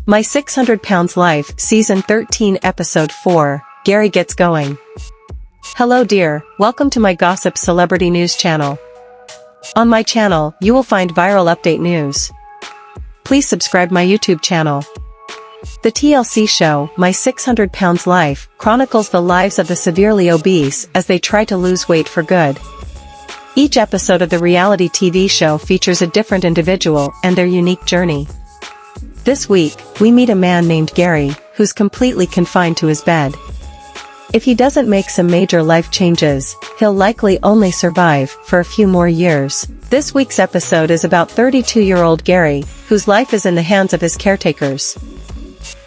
My 600 Pounds Life, Season 13 Episode 4, Gary Gets Going. Hello dear, welcome to my Gossip Celebrity News channel. On my channel, you will find viral update news. Please subscribe my YouTube channel. The TLC show, My 600 Pounds Life, chronicles the lives of the severely obese as they try to lose weight for good. Each episode of the reality TV show features a different individual and their unique journey. This week, we meet a man named Gary, who's completely confined to his bed. If he doesn't make some major life changes, he'll likely only survive for a few more years. This week's episode is about 32-year-old Gary, whose life is in the hands of his caretakers.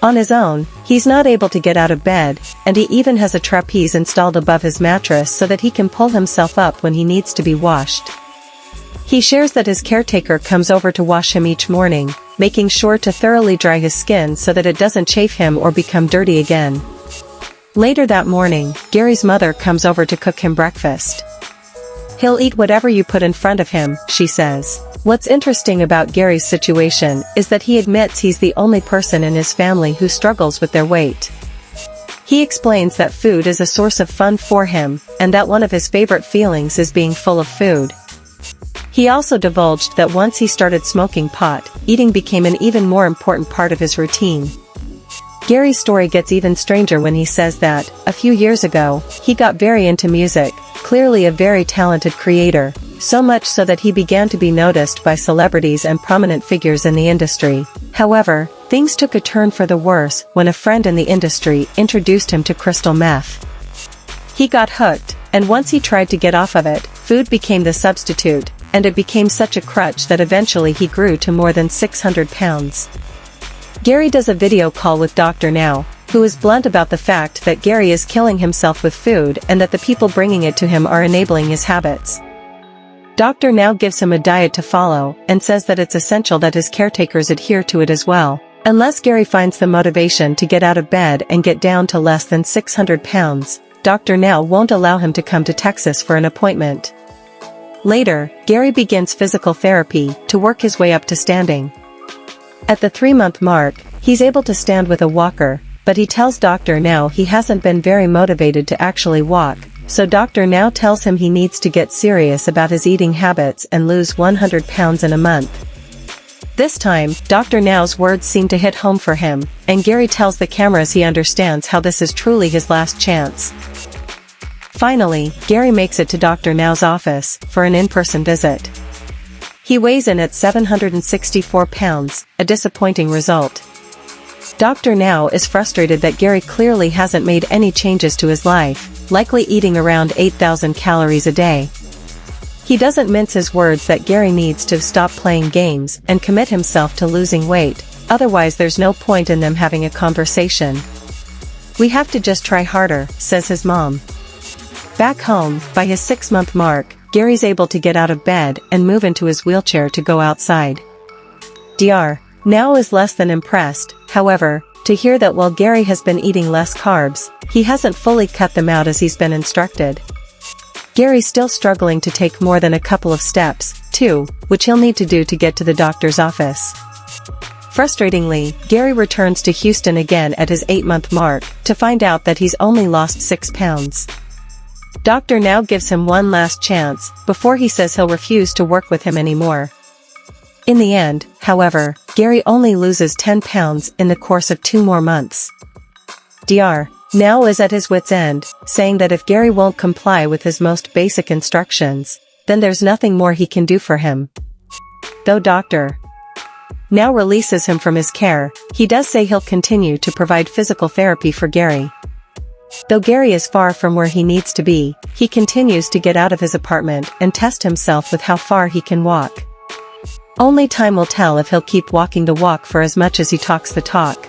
On his own, he's not able to get out of bed, and he even has a trapeze installed above his mattress so that he can pull himself up when he needs to be washed. He shares that his caretaker comes over to wash him each morning, making sure to thoroughly dry his skin so that it doesn't chafe him or become dirty again. Later that morning, Gary's mother comes over to cook him breakfast. He'll eat whatever you put in front of him, she says. What's interesting about Gary's situation is that he admits he's the only person in his family who struggles with their weight. He explains that food is a source of fun for him, and that one of his favorite feelings is being full of food. He also divulged that once he started smoking pot, eating became an even more important part of his routine. Gary's story gets even stranger when he says that, a few years ago, he got very into music, clearly a very talented creator, so much so that he began to be noticed by celebrities and prominent figures in the industry. However, things took a turn for the worse when a friend in the industry introduced him to crystal meth. He got hooked, and once he tried to get off of it, food became the substitute, and it became such a crutch that eventually he grew to more than 600 pounds. Gary does a video call with Dr. Now, who is blunt about the fact that Gary is killing himself with food and that the people bringing it to him are enabling his habits. Dr. Now gives him a diet to follow and says that it's essential that his caretakers adhere to it as well. Unless Gary finds the motivation to get out of bed and get down to less than 600 pounds, Dr. Now won't allow him to come to Texas for an appointment. Later, Gary begins physical therapy to work his way up to standing. At the 3-month mark, he's able to stand with a walker, but he tells Dr. Now he hasn't been very motivated to actually walk, so Dr. Now tells him he needs to get serious about his eating habits and lose 100 pounds in a month. This time, Dr. Now's words seem to hit home for him, and Gary tells the cameras he understands how this is truly his last chance. Finally, Gary makes it to Dr. Now's office for an in-person visit. He weighs in at 764 pounds, a disappointing result. Dr. Now is frustrated that Gary clearly hasn't made any changes to his life, likely eating around 8,000 calories a day. He doesn't mince his words that Gary needs to stop playing games and commit himself to losing weight, otherwise there's no point in them having a conversation. "We have to just try harder," says his mom. Back home, by his 6-month mark, Gary's able to get out of bed and move into his wheelchair to go outside. Dr. Now is less than impressed, however, to hear that while Gary has been eating less carbs, he hasn't fully cut them out as he's been instructed. Gary's still struggling to take more than a couple of steps, too, which he'll need to do to get to the doctor's office. Frustratingly, Gary returns to Houston again at his 8-month mark, to find out that he's only lost 6 pounds. Dr. Now gives him one last chance, before he says he'll refuse to work with him anymore. In the end, however, Gary only loses 10 pounds in the course of 2 more months. Dr. Now is at his wit's end, saying that if Gary won't comply with his most basic instructions, then there's nothing more he can do for him. Though Dr. Now releases him from his care, he does say he'll continue to provide physical therapy for Gary. Though Gary is far from where he needs to be, he continues to get out of his apartment and test himself with how far he can walk. Only time will tell if he'll keep walking the walk for as much as he talks the talk.